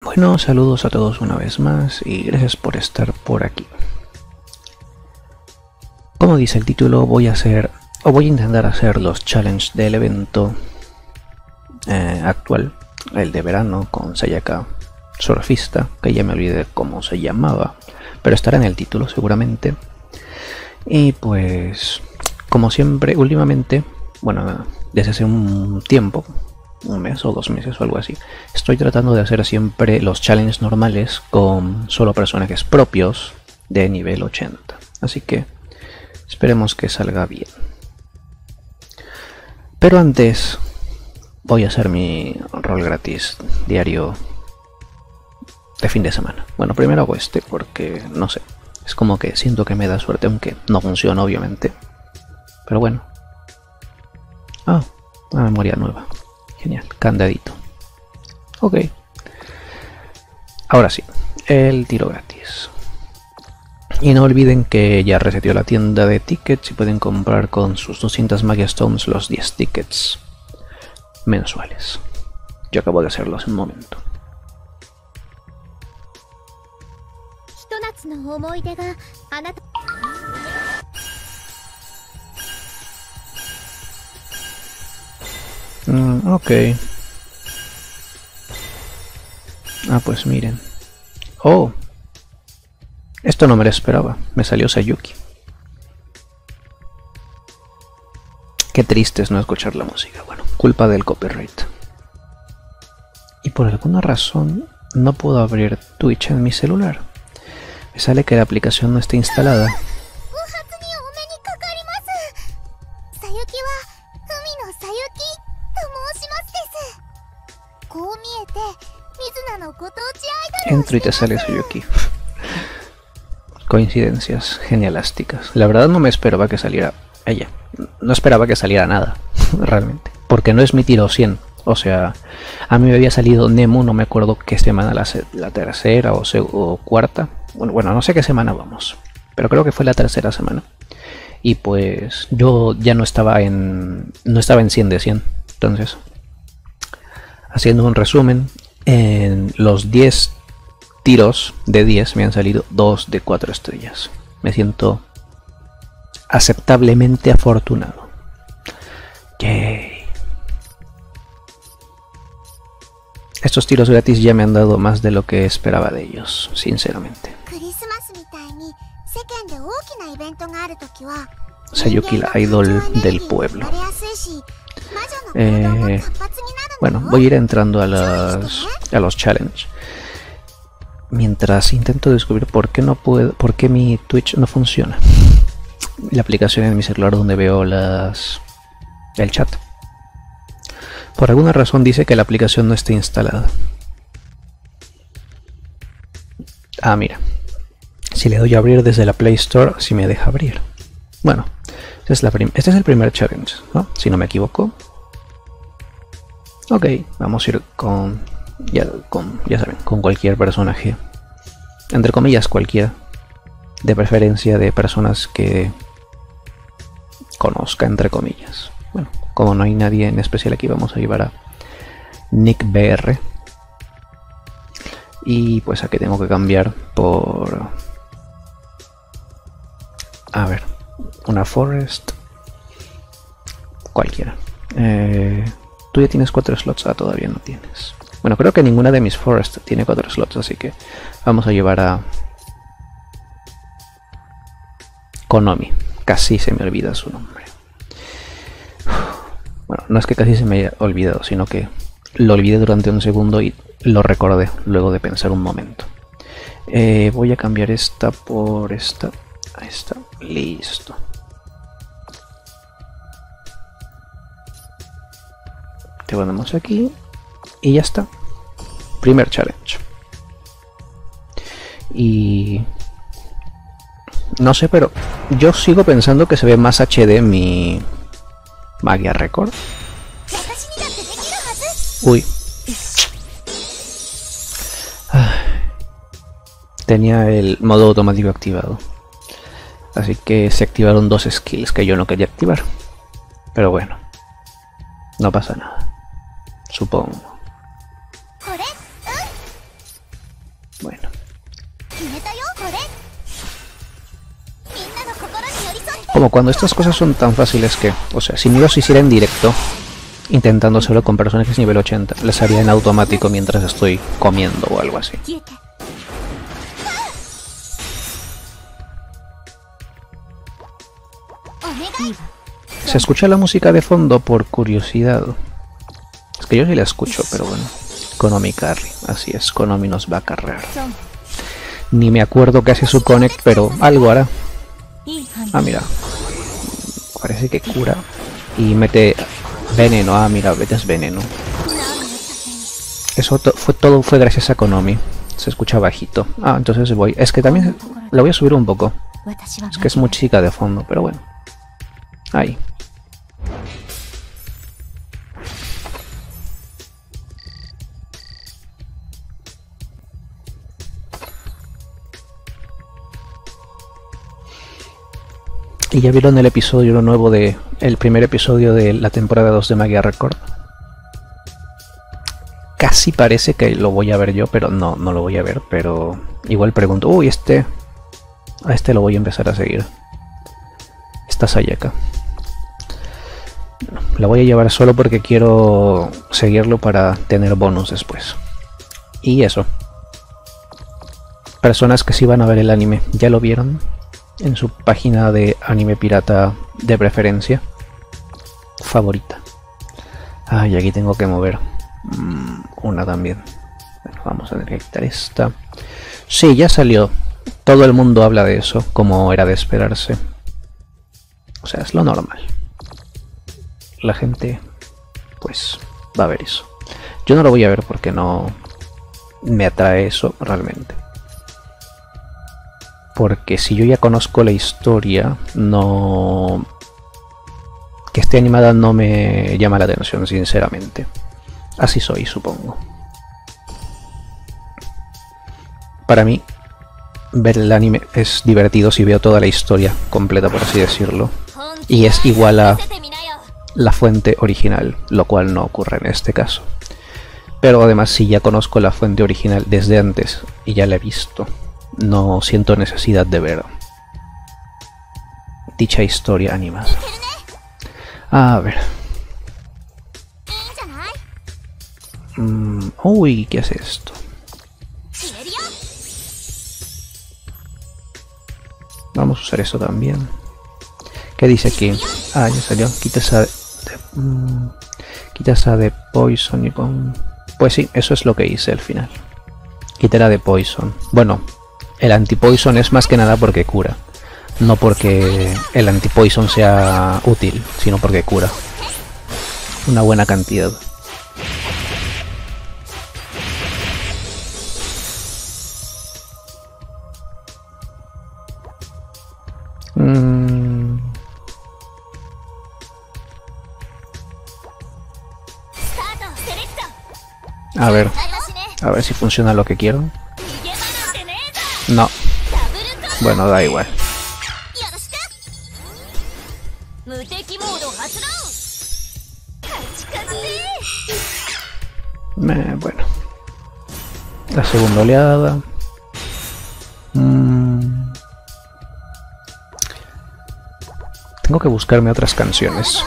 Bueno, saludos a todos una vez más y gracias por estar por aquí. Como dice el título, voy a intentar hacer los challenges del evento actual, el de verano con Sayaka Surfista, que ya me olvidé cómo se llamaba, pero estará en el título seguramente. Y pues, como siempre, últimamente, bueno, desde hace un tiempo, un mes o 2 meses o algo así, estoy tratando de hacer siempre los challenges normales con solo personajes propios de nivel 80. Así que esperemos que salga bien. Pero antes voy a hacer mi rol gratis diario de fin de semana. Bueno, primero hago este porque no sé, es como que siento que me da suerte, aunque no funciona obviamente. Pero bueno. Una memoria nueva. Genial, candadito. Ok. Ahora sí, el tiro gratis. Y no olviden que ya reseteó la tienda de tickets y pueden comprar con sus 200 Magia Stones los 10 tickets mensuales. Yo acabo de hacerlo hace un momento. Ok. Pues miren. Oh. Esto no me lo esperaba. Me salió Sayuki. Qué triste es no escuchar la música. Bueno, culpa del copyright. Y por alguna razón no puedo abrir Twitch en mi celular. Me sale que la aplicación no está instalada. Entro y te sale Sayuki. Coincidencias genialásticas. La verdad no me esperaba que saliera ella. No esperaba que saliera nada, realmente. Porque no es mi tiro 100. O sea, a mí me había salido Nemu, no me acuerdo qué semana, la tercera o cuarta. Bueno, no sé qué semana vamos. Pero creo que fue la tercera semana. Y pues yo ya no estaba en 100 de 100. Entonces, haciendo un resumen, en los 10 tiros de 10 me han salido 2 de 4 estrellas. Me siento aceptablemente afortunado. Yay. Estos tiros gratis ya me han dado más de lo que esperaba de ellos, sinceramente. Sayuki, la idol del pueblo. Bueno, voy a ir entrando a los challenges. Mientras intento descubrir por qué mi Twitch no funciona. La aplicación en mi celular donde veo el chat. Por alguna razón dice que la aplicación no está instalada. Mira. Si le doy a abrir desde la Play Store, sí me deja abrir. Bueno, este es el primer challenge, ¿no? Si no me equivoco. Ok, vamos a ir ya saben, con cualquier personaje. Entre comillas, cualquiera. De preferencia de personas que conozca, entre comillas. Bueno, como no hay nadie en especial aquí, vamos a llevar a Nick BR. Y pues aquí tengo que cambiar por... A ver, una Forest. Cualquiera. Tú ya tienes 4 slots. Todavía no tienes. Bueno, creo que ninguna de mis Forest tiene 4 slots, así que vamos a llevar a Konomi. Casi se me olvida su nombre. Bueno, no es que casi se me haya olvidado, sino que lo olvidé durante un segundo y lo recordé luego de pensar un momento. Voy a cambiar esta por esta. Ahí está. Listo. Te ponemos aquí y ya está. Primer challenge. Y no sé, pero yo sigo pensando que se ve más HD mi Magia Record. Uy. Tenía el modo automático activado. Así que se activaron 2 skills que yo no quería activar. Pero bueno, no pasa nada. Supongo. como cuando estas cosas son tan fáciles que, o sea, si no los hiciera en directo, intentando hacerlo con personajes nivel 80, les haría en automático mientras estoy comiendo o algo así. ¿Se escucha la música de fondo por curiosidad? Es que yo sí la escucho, pero bueno. Konami carry, así es, Konami nos va a carrear. Ni me acuerdo qué hace su connect, pero algo hará. Ah, mira. Parece que cura. Y mete veneno. Ah, mira, metes veneno. Eso todo fue gracias a Konami. Se escucha bajito. Ah, entonces voy. Es que también la voy a subir un poco. Es que es muy chica de fondo, pero bueno. Ahí. ¿Y ya vieron el episodio nuevo de... el primer episodio de la temporada 2 de Magia Record? Casi parece que lo voy a ver yo, pero no lo voy a ver, pero... igual pregunto, uy, a este lo voy a empezar a seguir. Esta Sayaka. La voy a llevar solo porque quiero seguirlo para tener bonus después. Y eso. Personas que sí van a ver el anime, ¿ya lo vieron? En su página de anime pirata de preferencia favorita. Ah, y aquí tengo que mover una también. Bueno, vamos a tener que quitar esta. Sí, ya salió. Todo el mundo habla de eso, como era de esperarse. O sea, es lo normal. La gente, pues, va a ver eso. Yo no lo voy a ver porque no me atrae eso realmente. Porque si yo ya conozco la historia, no... que esté animada no me llama la atención, sinceramente. Así soy, supongo. Para mí, ver el anime es divertido si veo toda la historia completa, por así decirlo. Y es igual a la fuente original, lo cual no ocurre en este caso. Pero además, si ya conozco la fuente original desde antes y ya la he visto, no siento necesidad de ver dicha historia animada. A ver. Uy, ¿qué hace esto? Vamos a usar eso también. ¿Qué dice aquí? Ah, ya salió. Quita esa de Poison y con... Pues sí, eso es lo que hice al final. Quitará de Poison. Bueno, el anti-Poison es más que nada porque cura. No porque el anti-Poison sea útil, sino porque cura. Una buena cantidad. A ver si funciona lo que quiero. No. Bueno, da igual. Bueno. La segunda oleada. Tengo que buscarme otras canciones.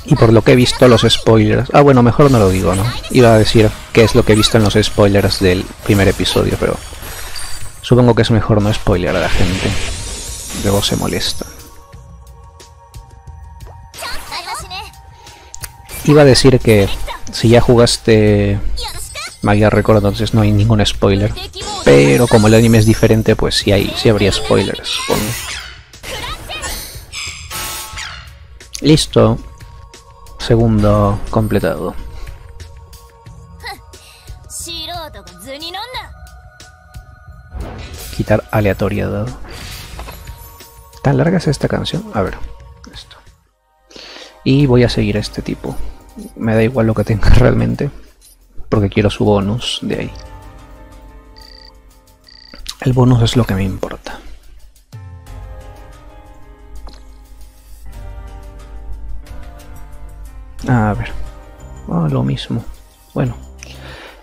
Y por lo que he visto los spoilers... Ah, bueno, mejor no lo digo, ¿no? Iba a decir qué es lo que he visto en los spoilers del primer episodio, pero... supongo que es mejor no spoiler a la gente. Luego se molesta. Iba a decir que si ya jugaste Magia Record, entonces no hay ningún spoiler. Pero como el anime es diferente, pues sí habría spoilers, supongo. Listo. Segundo completado. Quitar aleatoriedad. ¿Tan larga es esta canción? A ver, esto. Y voy a seguir a este tipo. Me da igual lo que tenga realmente, porque quiero su bonus de ahí. El bonus es lo que me importa. A ver. Oh, lo mismo. Bueno.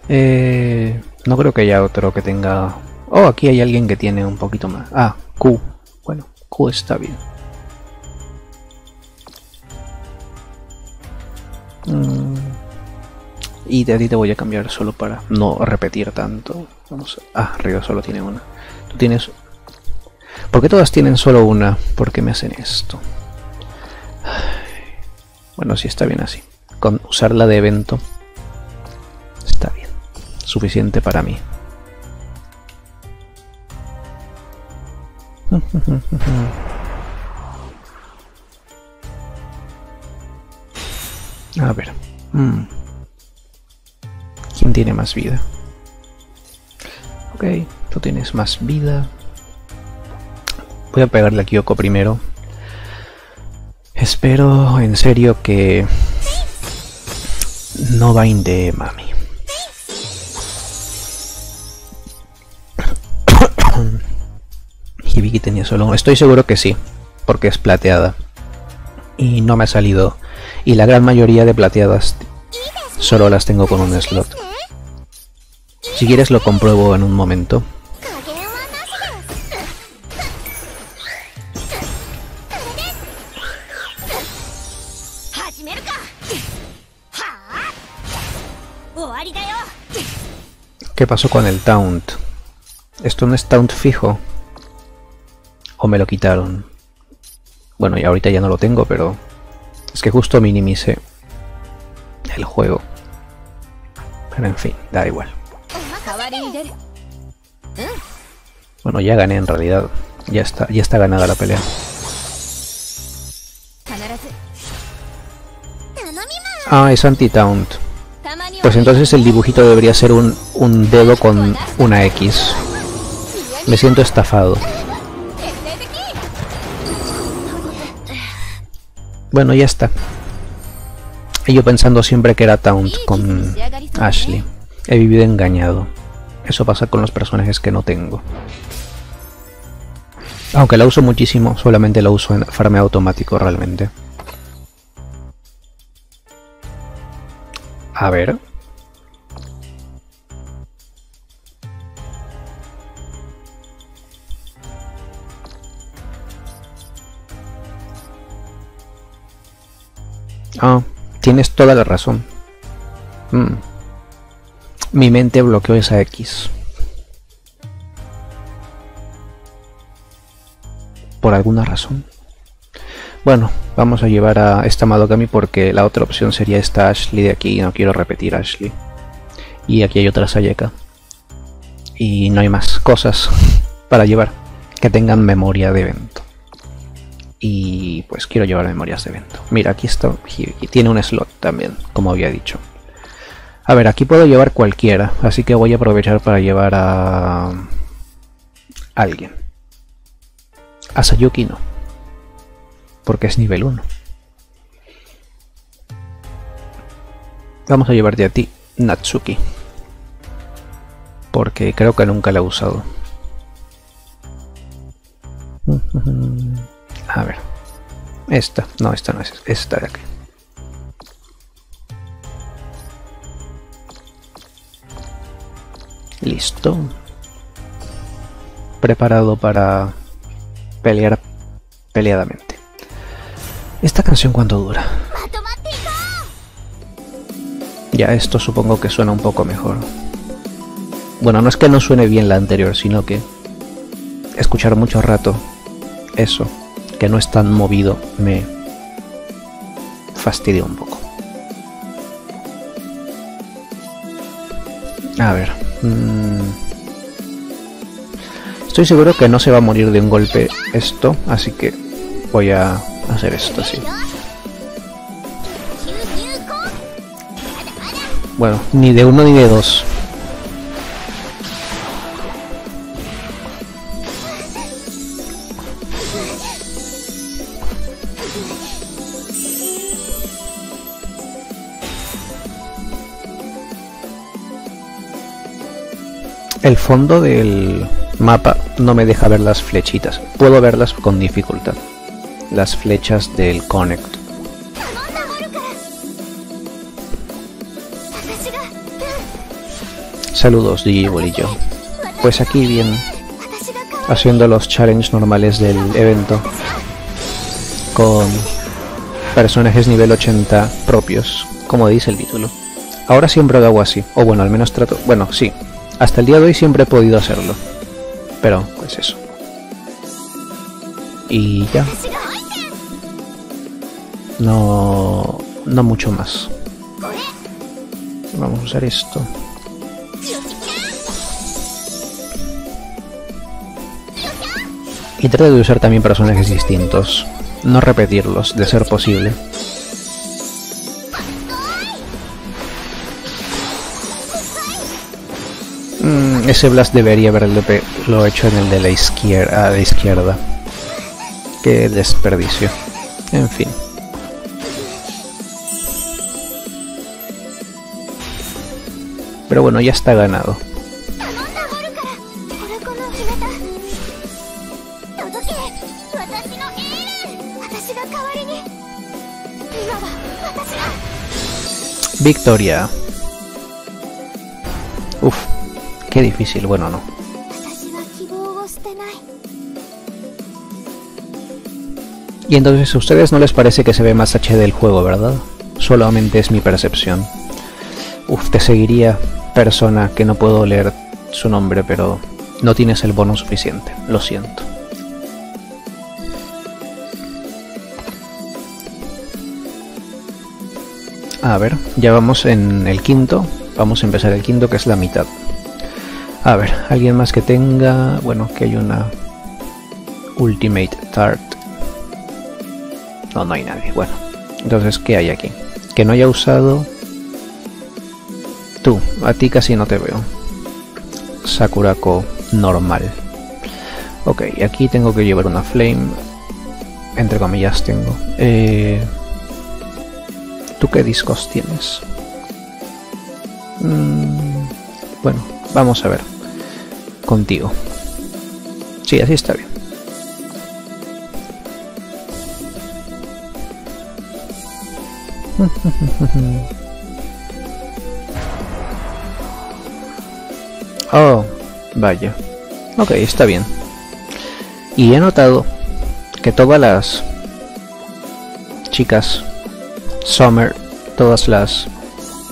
No creo que haya otro que tenga... Oh, aquí hay alguien que tiene un poquito más. Ah, Q. Bueno, Q está bien. Y de ti te voy a cambiar solo para no repetir tanto. Vamos a... Ah, Río solo tiene una. Tú tienes... ¿Por qué todas tienen solo una? ¿Por qué me hacen esto? Bueno, sí está bien así. Con usarla de evento está bien. Suficiente para mí. A ver. ¿Quién tiene más vida? Ok, tú tienes más vida. Voy a pegarle a Kyoko primero. Espero en serio que no binde mami. Hibiki tenía solo uno. Estoy seguro que sí, porque es plateada. Y no me ha salido. Y la gran mayoría de plateadas solo las tengo con un slot. Si quieres lo compruebo en un momento. ¿Qué pasó con el taunt? ¿Esto no es taunt fijo? ¿O me lo quitaron? Bueno, y ahorita ya no lo tengo, pero... Es que justo minimicé el juego. Pero en fin, da igual. Bueno, ya gané en realidad. Ya está ganada la pelea. Ah, es anti-taunt. Pues entonces el dibujito debería ser un dedo con una X. Me siento estafado. Bueno, ya está. Y yo pensando siempre que era taunt con Ashley. He vivido engañado. Eso pasa con los personajes que no tengo. Aunque la uso muchísimo, solamente la uso en farmeo automático realmente. A ver. Ah, tienes toda la razón. Mi mente bloqueó esa X. Por alguna razón. Bueno, vamos a llevar a esta Madogami porque la otra opción sería esta Ashley de aquí y no quiero repetir Ashley. Y aquí hay otra Sayaka. Y no hay más cosas para llevar que tengan memoria de evento. Y pues quiero llevar memorias de evento. Mira, aquí está Hibiki. Tiene un slot también, como había dicho. A ver, aquí puedo llevar cualquiera, así que voy a aprovechar para llevar a alguien. A Sayuki no, porque es nivel 1. Vamos a llevarte a ti, Natsuki, porque creo que nunca la he usado. A ver, esta no es, esta de aquí. Listo. Preparado para pelear peleadamente. ¿Esta canción cuánto dura? Ya esto supongo que suena un poco mejor. Bueno, no es que no suene bien la anterior, sino que escuchar mucho rato eso, que no es tan movido, me fastidia un poco. A ver. Estoy seguro que no se va a morir de un golpe esto, así que voy a hacer esto así. Bueno, ni de uno ni de dos. El fondo del mapa no me deja ver las flechitas. Puedo verlas con dificultad. Las flechas del Connect. Saludos, Digibolillo. Pues aquí bien, haciendo los challenges normales del evento con personajes nivel 80 propios, como dice el título. Ahora siempre lo hago así, o bueno, al menos trato... Bueno, sí, hasta el día de hoy siempre he podido hacerlo. Pero, pues eso. Y ya. No mucho más. Vamos a usar esto. Y trato de usar también personajes distintos. No repetirlos, de ser posible. Ese blast debería haberlo hecho en el de la izquierda. Qué desperdicio. En fin. Pero bueno, ya está ganado. Victoria. Uf, qué difícil. Bueno, no. Y entonces a ustedes no les parece que se ve más HD el juego, ¿verdad? Solamente es mi percepción. Uf, te seguiría, persona que no puedo leer su nombre, pero no tienes el bono suficiente. Lo siento. A ver, ya vamos en el quinto. Vamos a empezar el quinto, que es la mitad. A ver, alguien más que tenga... Bueno, que hay una Ultimate Tart. No hay nadie. Bueno, entonces, ¿qué hay aquí? Que no haya usado... Tú, a ti casi no te veo. Sakurako normal. Ok, aquí tengo que llevar una Flame. Entre comillas tengo. ¿Tú qué discos tienes? Bueno, vamos a ver. Contigo. Sí, así está bien. Oh, vaya. Ok, está bien. Y he notado que todas las chicas Summer, todas las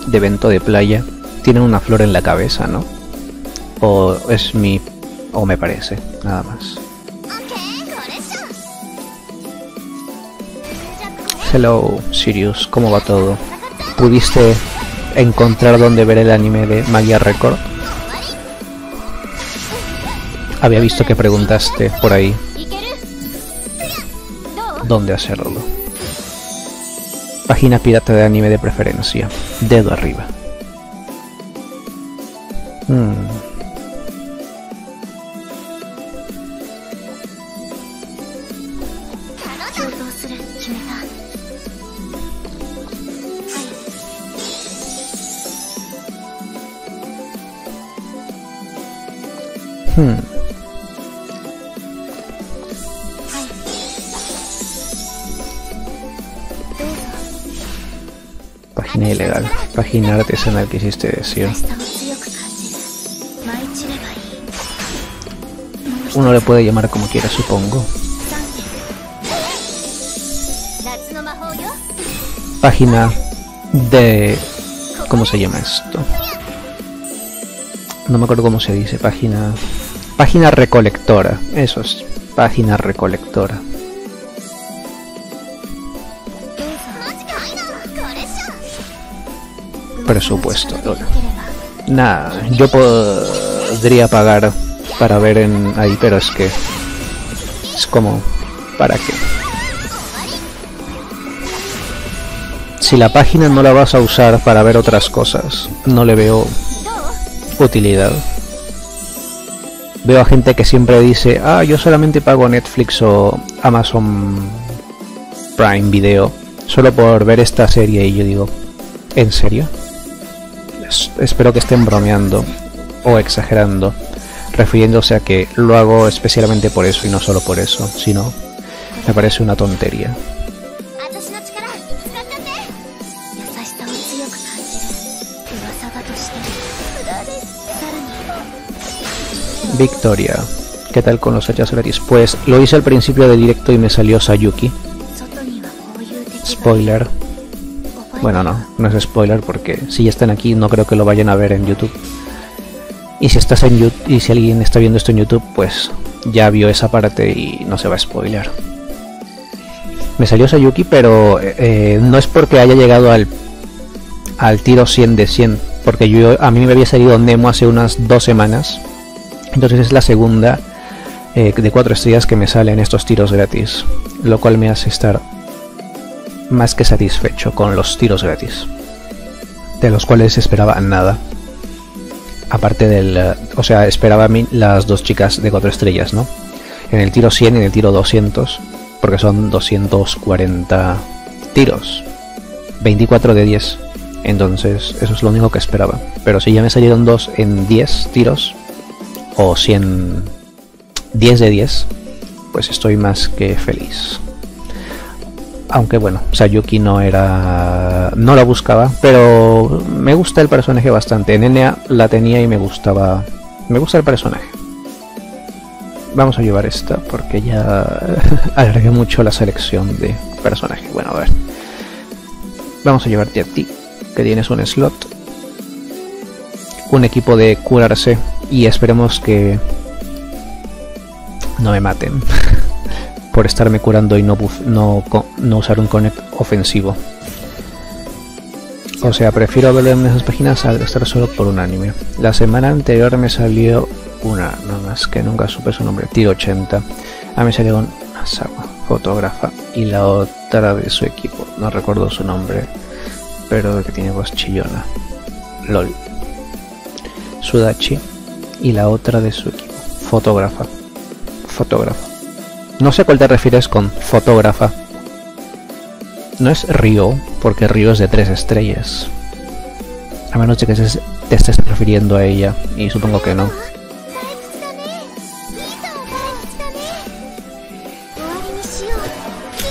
de evento de playa, tienen una flor en la cabeza, ¿no? O es mi... o me parece, nada más. Hello, Sirius, ¿cómo va todo? ¿Pudiste encontrar dónde ver el anime de Magia Record? Había visto que preguntaste por ahí dónde hacerlo. Página pirata de anime de preferencia. Dedo arriba. Página ilegal. Página artesanal, quisiste decir. Uno le puede llamar como quiera, supongo. Página de... ¿cómo se llama esto? No me acuerdo cómo se dice. Página recolectora. Eso es. Página recolectora. Presupuesto. Nada, yo podría pagar para ver ahí, pero es que es como, ¿para qué? Si la página no la vas a usar para ver otras cosas, no le veo utilidad. Veo a gente que siempre dice, yo solamente pago Netflix o Amazon Prime Video solo por ver esta serie, y yo digo, ¿en serio? Espero que estén bromeando o exagerando, refiriéndose a que lo hago especialmente por eso y no solo por eso, sino me parece una tontería. Victoria. ¿Qué tal con los hachas gratis? Pues lo hice al principio del directo y me salió Sayuki. Spoiler. Bueno, no es spoiler porque si ya están aquí no creo que lo vayan a ver en YouTube. Y si estás en YouTube, y si alguien está viendo esto en YouTube, pues ya vio esa parte y no se va a spoiler. Me salió Sayuki, pero no es porque haya llegado al tiro 100 de 100, porque a mí me había salido Nemo hace unas 2 semanas. Entonces es la segunda de 4 estrellas que me sale en estos tiros gratis, lo cual me hace estar más que satisfecho con los tiros gratis, de los cuales esperaba nada. Aparte del... o sea, esperaba a mí las 2 chicas de 4 estrellas, ¿no? En el tiro 100 y en el tiro 200, porque son 240 tiros. 24 de 10. Entonces, eso es lo único que esperaba. Pero si ya me salieron 2 en 10 tiros, o 100... 10 de 10, pues estoy más que feliz. Aunque bueno, Sayuki no la buscaba, pero me gusta el personaje bastante. En NA la tenía y me gusta el personaje. Vamos a llevar esta porque ya alargué mucho la selección de personaje. Bueno, a ver. Vamos a llevarte a ti, que tienes un slot, un equipo de curarse y esperemos que no me maten por estarme curando y no usar un connect ofensivo. O sea, prefiero verlo en esas páginas a estar solo por un anime. La semana anterior me salió una, no más que nunca supe su nombre, Tiro 80. A mí me salió una Sawa, fotógrafa, y la otra de su equipo, no recuerdo su nombre, pero que tiene voz chillona. LOL. Sudachi, y la otra de su equipo, fotógrafa. No sé a cuál te refieres con fotógrafa. No es Ryo, porque Ryo es de 3 estrellas. A menos de que te estés refiriendo a ella, y supongo que no.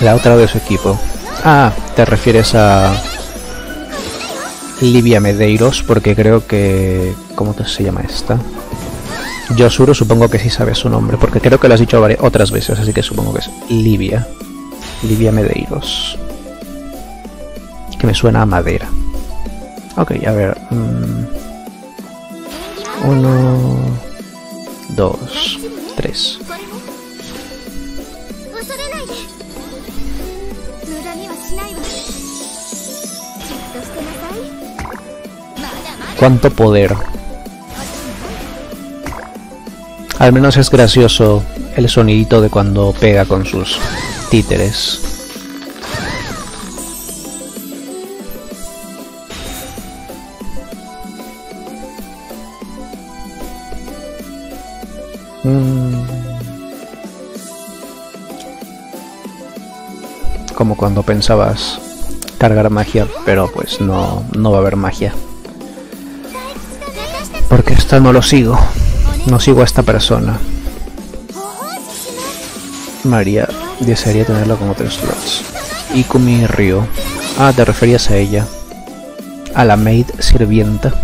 La otra de su equipo. Ah, te refieres a Livia Medeiros, porque creo que... ¿cómo se llama esta? Yosuro, supongo que sí sabes su nombre, porque creo que lo has dicho otras veces, así que supongo que es Livia Medeiros, que me suena a madera. Ok, a ver, 1, 2, 3. ¡Cuánto poder! Al menos es gracioso el sonidito de cuando pega con sus títeres. Como cuando pensabas cargar magia, pero pues no va a haber magia. Porque esto no lo sigo. No sigo a esta persona. María, desearía tenerla como 3 slots. Ikumi Ryo. Ah, te referías a ella. A la maid sirvienta.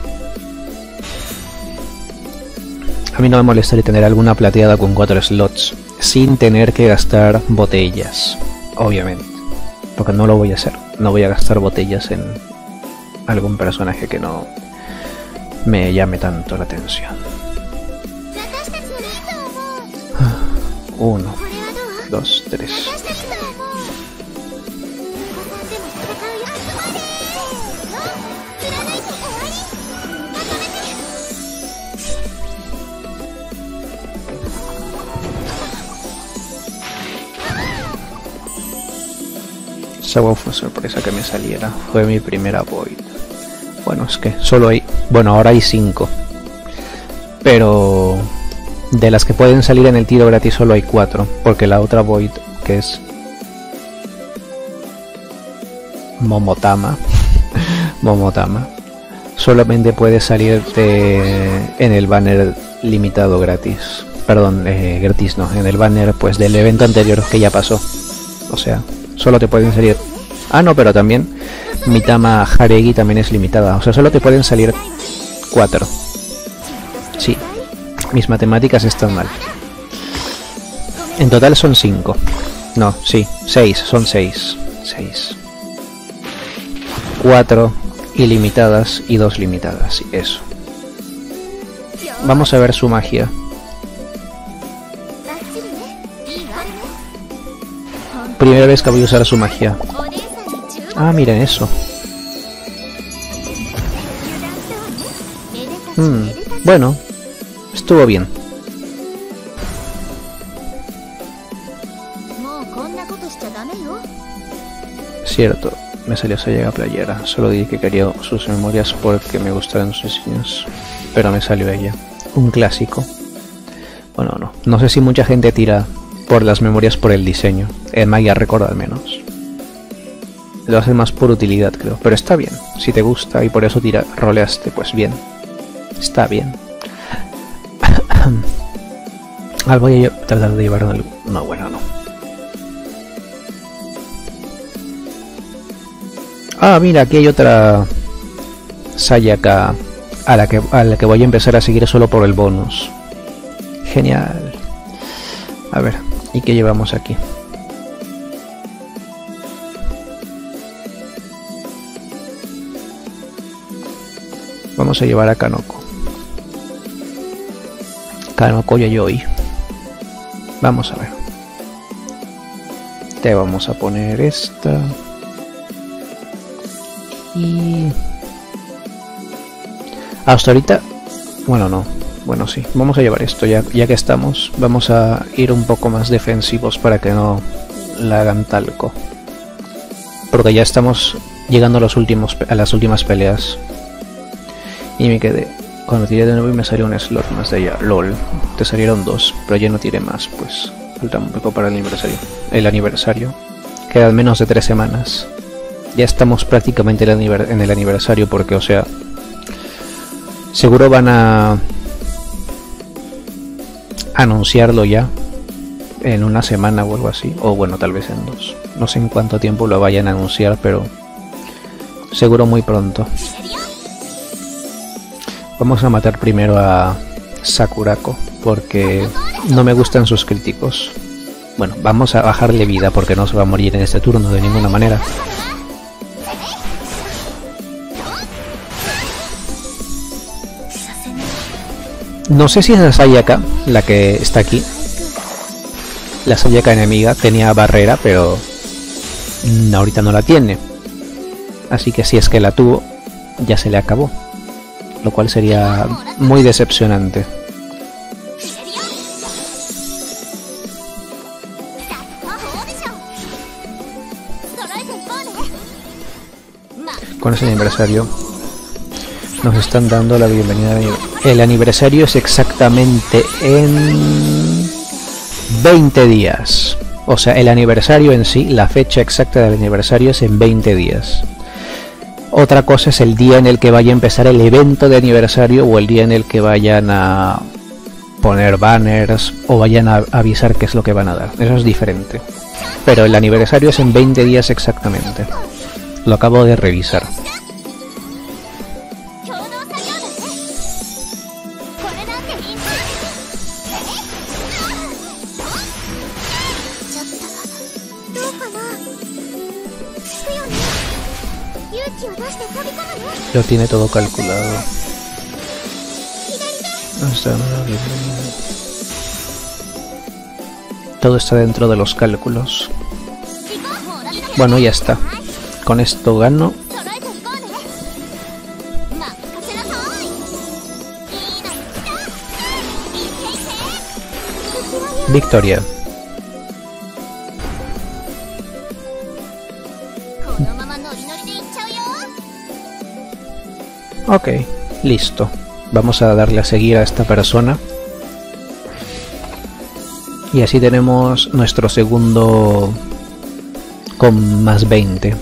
A mí no me molestaría tener alguna plateada con 4 slots, sin tener que gastar botellas, obviamente. Porque no lo voy a hacer. No voy a gastar botellas en algún personaje que no me llame tanto la atención. 1, 2, 3. Sawa fue sorpresa que me saliera. Fue mi primera Void. Bueno, es que solo hay... bueno, ahora hay 5. Pero... de las que pueden salir en el tiro gratis solo hay 4. Porque la otra Void, que es... Momotama. Solamente puede salir en el banner limitado gratis. Perdón, gratis no. En el banner pues del evento anterior que ya pasó. O sea... solo te pueden salir... ah, no, pero también Mitama Haregi también es limitada. O sea, solo te pueden salir 4. Sí, mis matemáticas están mal. En total son 5. No, sí, 6, son 6. 6. 4 ilimitadas y 2 limitadas, eso. Vamos a ver su magia. Primera vez que voy a usar su magia. Ah, miren eso. Bueno, estuvo bien. Cierto, me salió Sayaga Playera. Solo dije que quería sus memorias porque me gustaban sus diseños. Pero me salió ella. Un clásico. Bueno, no sé si mucha gente tira por las memorias por el diseño. En Maya Record al menos. Lo hace más por utilidad, creo. Pero está bien. Si te gusta y por eso roleaste, pues bien. Está bien. Voy a tratar de llevar algo. No, bueno, no. Ah, mira, aquí hay otra Sayaka a la que voy a empezar a seguir solo por el bonus. Genial. A ver, ¿y qué llevamos aquí? Vamos a llevar a Kanoko. Kanoko Yayoi. Vamos a ver. Te vamos a poner esta. Y... hasta ahorita... bueno, no. Bueno, sí. Vamos a llevar esto ya que estamos. Vamos a ir un poco más defensivos para que no la hagan talco. Porque ya estamos llegando a las últimas peleas. Y me quedé. Cuando tiré de nuevo y me salió un slot más de ella. LOL. Te salieron 2, pero ya no tiré más. Pues falta un poco para el aniversario. El aniversario. Quedan menos de 3 semanas. Ya estamos prácticamente en el aniversario porque, o sea... seguro van a... anunciarlo ya. En una semana o algo así. O bueno, tal vez en 2. No sé en cuánto tiempo lo vayan a anunciar, pero... seguro muy pronto. Vamos a matar primero a Sakurako, porque no me gustan sus críticos. Bueno, vamos a bajarle vida porque no se va a morir en este turno de ninguna manera. No sé si esa Sayaka, la que está aquí, la Sayaka enemiga, tenía barrera, pero ahorita no la tiene. Así que si es que la tuvo, ya se le acabó. Lo cual sería muy decepcionante. Con ese aniversario nos están dando la bienvenida. El aniversario es exactamente en 20 días. O sea, el aniversario en sí, la fecha exacta del aniversario es en 20 días. Otra cosa es el día en el que vaya a empezar el evento de aniversario o el día en el que vayan a poner banners o vayan a avisar qué es lo que van a dar. Eso es diferente. Pero el aniversario es en 20 días exactamente. Lo acabo de revisar. Lo tiene todo calculado. Todo está dentro de los cálculos. Bueno, ya está. Con esto gano. Victoria. Ok, listo. Vamos a darle a seguir a esta persona. Y así tenemos nuestro segundo con más 20.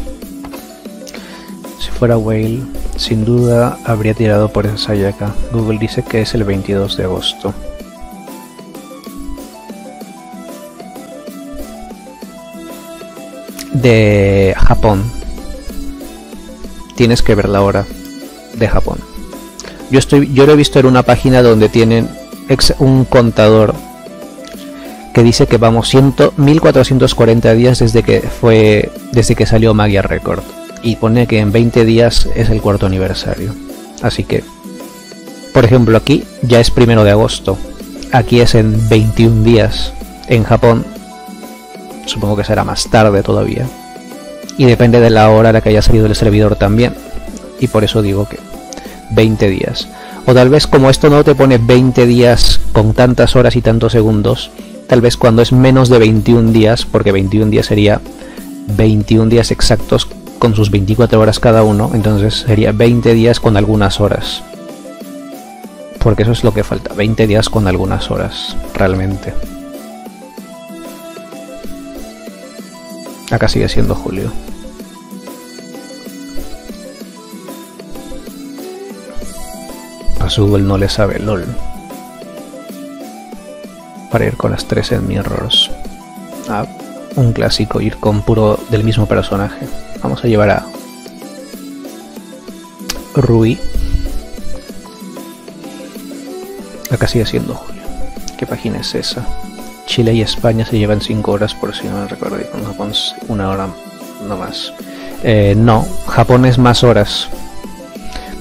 Si fuera Whale, sin duda habría tirado por esa Sayaka. Google dice que es el 22 de agosto. De Japón. Tienes que ver la hora de Japón. Yo lo he visto en una página donde tienen un contador que dice que vamos 1440 días desde que salió Magia Record, y pone que en 20 días es el cuarto aniversario. Así que, por ejemplo, aquí ya es 1 de agosto, aquí es en 21 días. En Japón supongo que será más tarde todavía, y depende de la hora a la que haya salido el servidor también, y por eso digo que 20 días. O tal vez, como esto no te pone 20 días con tantas horas y tantos segundos, tal vez cuando es menos de 21 días, porque 21 días sería 21 días exactos con sus 24 horas cada uno, entonces sería 20 días con algunas horas. Porque eso es lo que falta, 20 días con algunas horas, realmente. Acá sigue siendo julio. A su Google no le sabe, lol. Para ir con las 3 en Mirrors. Ah, un clásico, ir con puro del mismo personaje. Vamos a llevar a Rui. Acá sigue siendo julio. ¿Qué página es esa? Chile y España se llevan 5 horas, por si no me recuerdo, y con Japón 1 hora no más. No, Japón es más horas,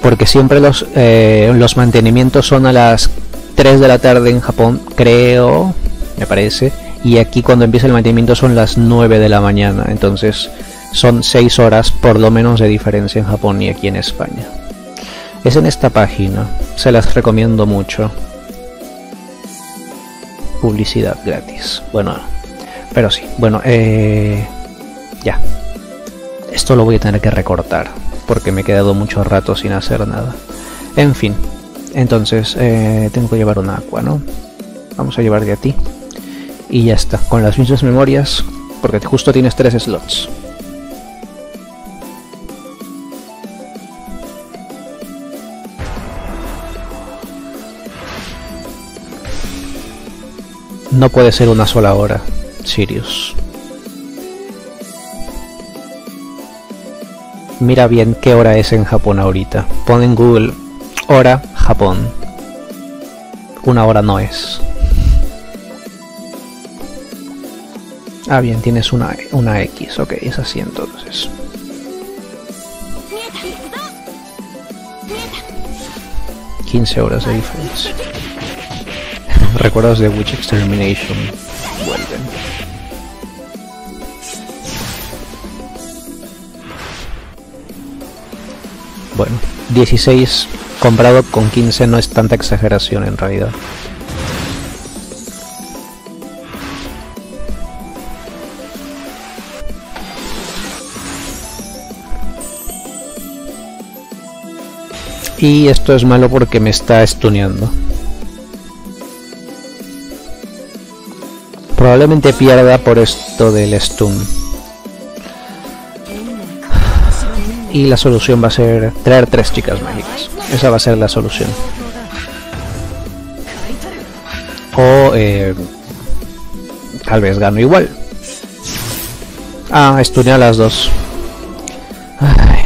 porque siempre los mantenimientos son a las 3 de la tarde en Japón, creo, me parece, y aquí cuando empieza el mantenimiento son las 9 de la mañana, entonces son 6 horas por lo menos de diferencia en Japón y aquí en España. Es en esta página, se las recomiendo mucho. Publicidad gratis. Bueno, pero sí, bueno, ya. Esto lo voy a tener que recortar porque me he quedado mucho rato sin hacer nada. En fin, entonces tengo que llevar una Aqua, ¿no? Vamos a llevarte a ti. Y ya está, con las mismas memorias, porque justo tienes 3 slots. No puede ser una sola hora, Sirius. Mira bien qué hora es en Japón ahorita. Pon en Google hora Japón. Una hora no es. Ah, bien, tienes una X. Ok, es así entonces. $15 horas de diferencia. Recuerdos de Witch Extermination vuelven. Bueno, 16 comparado con 15 no es tanta exageración en realidad. Y esto es malo porque me está stuneando. Probablemente pierda por esto del stun. Y la solución va a ser traer 3 chicas mágicas. Esa va a ser la solución. O tal vez gano igual. Ah, stuneé a las 2. Ay.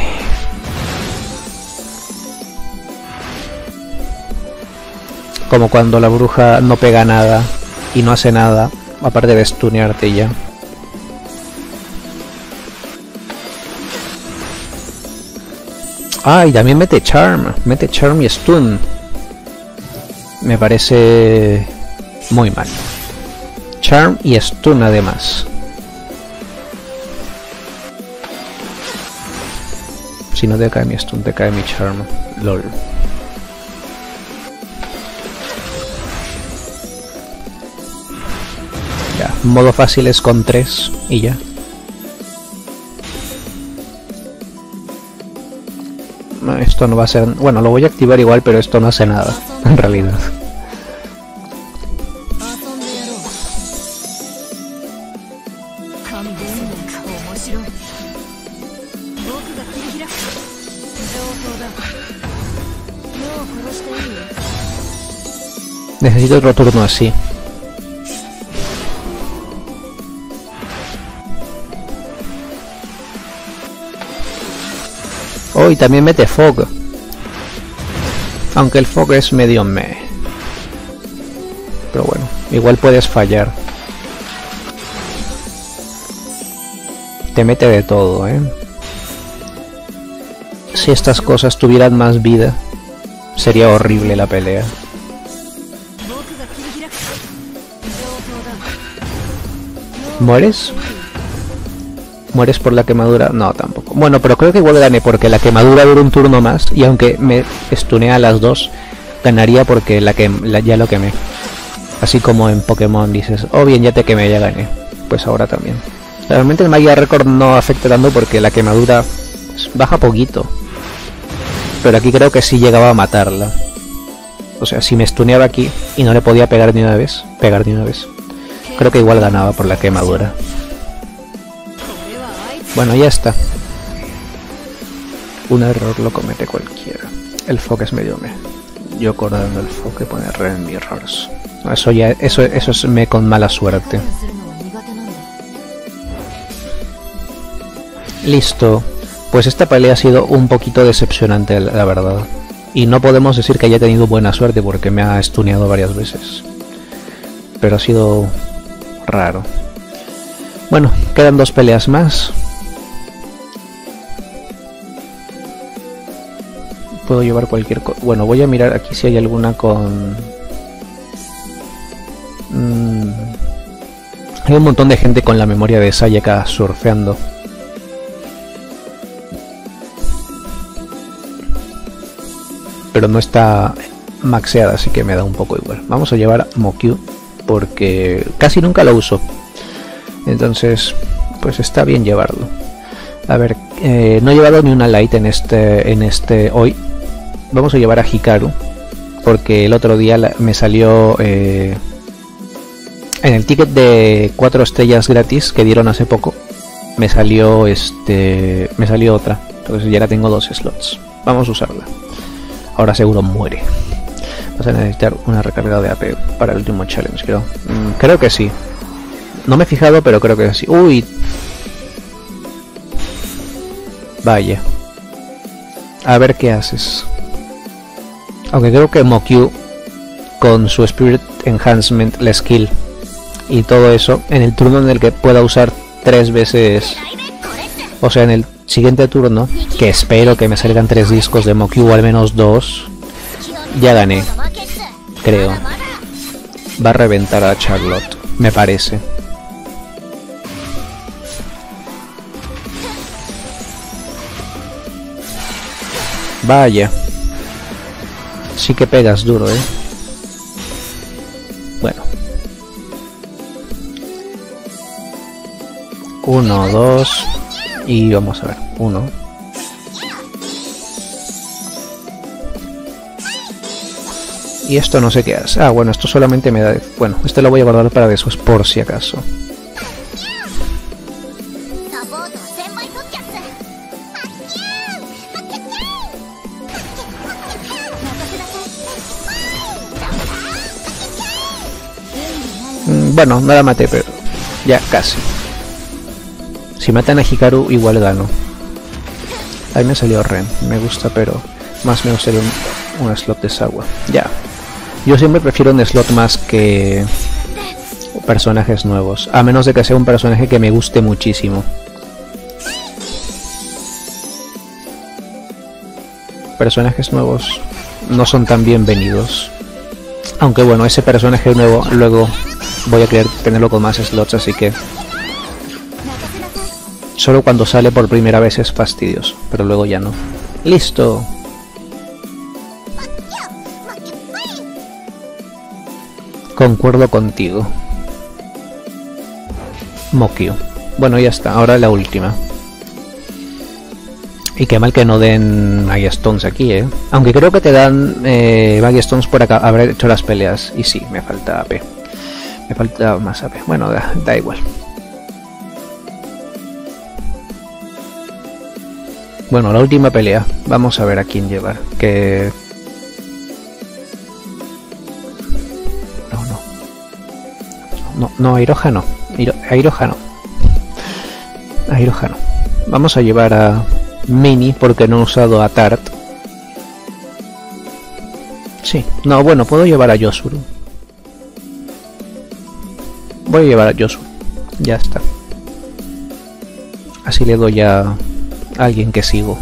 Como cuando la bruja no pega nada y no hace nada, aparte de stunearte ya. Ah, y también mete Charm y Stun. Me parece muy mal. Charm y Stun además. Si no te cae mi Stun, te cae mi Charm. LOL. Ya, modo fácil es con 3 y ya. Esto no va a ser... Bueno, lo voy a activar igual, pero esto no hace nada, en realidad. Necesito otro turno así. Oh, y también mete Fog. Aunque el Fog es medio meh. Pero bueno, igual puedes fallar. Te mete de todo, ¿eh? Si estas cosas tuvieran más vida, sería horrible la pelea. ¿Mueres? ¿Mueres por la quemadura? No, tampoco. Bueno, pero creo que igual gané porque la quemadura dura un turno más y aunque me stunea a las dos, ganaría porque ya lo quemé. Así como en Pokémon dices, oh bien, ya te quemé, ya gané. Pues ahora también. Realmente el Magia Record no afecta tanto porque la quemadura pues, baja poquito. Pero aquí creo que sí llegaba a matarla. O sea, si me stuneaba aquí y no le podía pegar ni una vez, creo que igual ganaba por la quemadura. Bueno, ya está. Un error lo comete cualquiera. El Fog es medio me. Yo acordando el Fog que pone Red Mirrors. Eso ya, eso es me con mala suerte. Listo. Pues esta pelea ha sido un poquito decepcionante, la verdad. Y no podemos decir que haya tenido buena suerte porque me ha stuneado varias veces. Pero ha sido raro. Bueno, quedan 2 peleas más. Puedo llevar cualquier cosa. Bueno, voy a mirar aquí si hay alguna con... Hay un montón de gente con la memoria de Sayaka surfeando. Pero no está maxeada, así que me da un poco igual. Vamos a llevar a Mokyu porque casi nunca lo uso. Entonces, pues está bien llevarlo. A ver, no he llevado ni una light en este hoy. Vamos a llevar a Hikaru porque el otro día me salió en el ticket de 4 estrellas gratis que dieron hace poco. Me salió otra. Entonces ya la tengo 2 slots. Vamos a usarla. Ahora seguro muere. Vas a necesitar una recarga de AP para el último challenge, creo. Creo que sí. No me he fijado, pero creo que sí. Uy. Vaya. A ver qué haces. Aunque creo que Mokyu, con su Spirit Enhancement, la skill y todo eso, en el turno en el que pueda usar 3 veces... O sea, en el siguiente turno, que espero que me salgan 3 discos de Mokyu o al menos 2, ya gané, creo. Va a reventar a Charlotte, me parece. Vaya. Sí que pegas duro, Bueno. 1, 2... Y vamos a ver, 1. Y esto no sé qué hace. Ah, bueno, esto solamente me da... Bueno, este lo voy a guardar para después por si acaso. Bueno, no la maté, pero ya casi. Si matan a Hikaru, igual gano. Ahí me salió Ren. Me gusta, pero más me gustaría un slot de Sawa. Ya. Yo siempre prefiero un slot más que personajes nuevos. A menos de que sea un personaje que me guste muchísimo. Personajes nuevos no son tan bienvenidos. Aunque bueno, ese personaje nuevo luego voy a querer tenerlo con más slots, así que... Solo cuando sale por primera vez es fastidioso, pero luego ya no. ¡Listo! Concuerdo contigo. Mokyu. Bueno, ya está, ahora la última. Y qué mal que no den Magi Stones aquí, Aunque creo que te dan Magi Stones por acá, haber hecho las peleas. Y sí, me falta AP. Me falta más AP. Bueno, da igual. Bueno, la última pelea. Vamos a ver a quién llevar. Que... No, Iroha no. Iroha no. A Iroha no. Vamos a llevar a Mini porque no he usado a Tart. Sí, no, bueno, puedo llevar a Yosuru. Voy a llevar a Yosuru. Ya está. Así le doy a alguien que sigo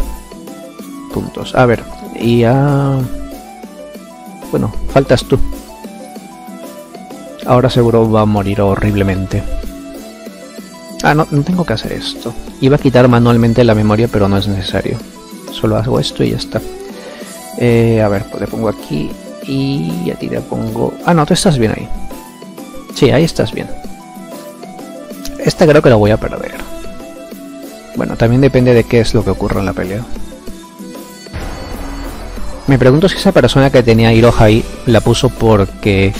puntos. A ver, y a... Bueno, faltas tú. Ahora seguro va a morir horriblemente. Ah, no tengo que hacer esto. Iba a quitar manualmente la memoria, pero no es necesario. Solo hago esto y ya está. A ver, pues le pongo aquí y a ti le pongo... Ah, no, tú estás bien ahí. Sí, ahí estás bien. Esta creo que la voy a perder. Bueno, también depende de qué es lo que ocurra en la pelea. Me pregunto si esa persona que tenía Iroha ahí la puso porque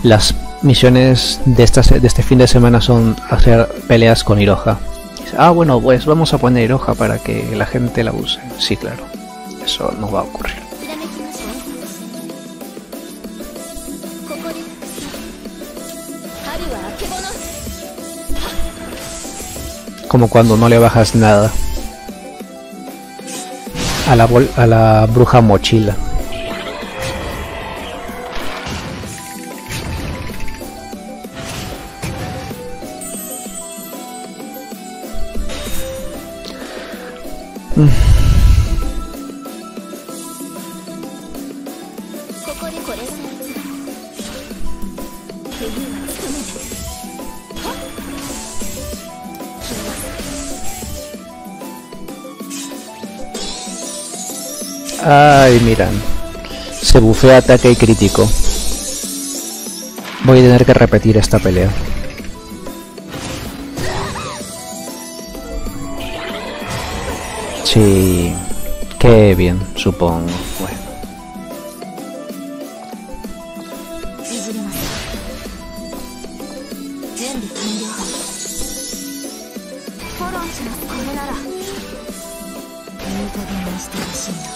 las misiones de este fin de semana son hacer peleas con Iroha. Ah, bueno, pues vamos a poner Iroha para que la gente la use. Sí, claro. Eso no va a ocurrir. Como cuando no le bajas nada a la bruja mochila. Ay, miran. Se bufea ataque y crítico. Voy a tener que repetir esta pelea. Sí. Qué bien, supongo. Bueno.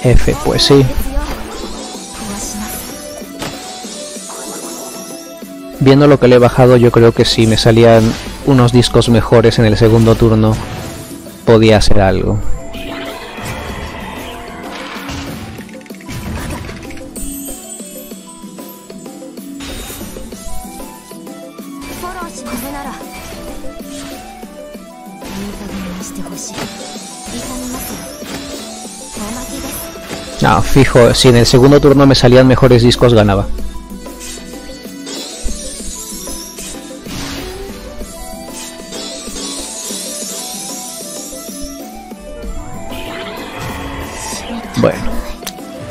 F, pues sí. Viendo lo que le he bajado, yo creo que si me salían unos discos mejores en el segundo turno, podía hacer algo. No, fijo, si en el segundo turno me salían mejores discos ganaba. Bueno,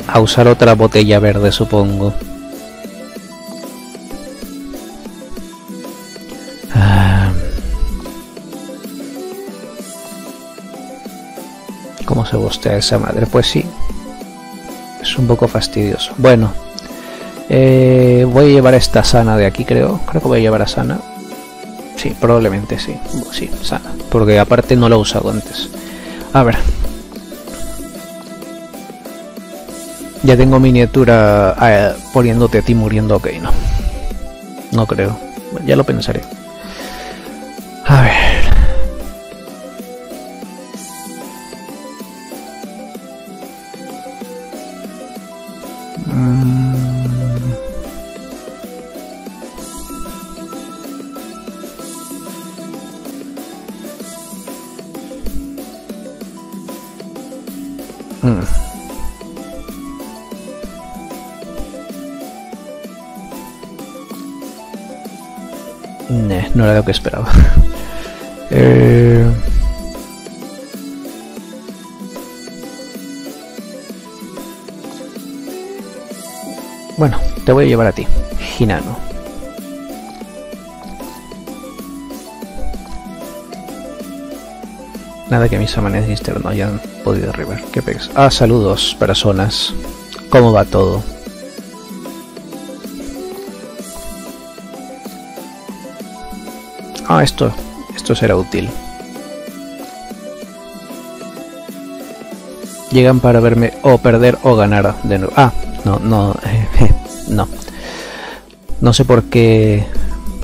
a usar otra botella verde, supongo. ¿Cómo se bostea esa madre? Pues sí. Es un poco fastidioso. Bueno, voy a llevar esta Sana de aquí, creo. Creo que voy a llevar a Sana. Sí, probablemente sí. Sí, Sana. Porque aparte no lo he usado antes. A ver. Ya tengo miniatura poniéndote a ti muriendo. Ok, no. No creo. Bueno, ya lo pensaré. A ver. No era lo que esperaba. Bueno, te voy a llevar a ti, Hinano. Nada que mis amanecer no hayan podido arribar. ¿Qué pegas? Ah, saludos, personas. ¿Cómo va todo? Ah, esto será útil. Llegan para verme o perder o ganar de nuevo. Ah, no. No sé por qué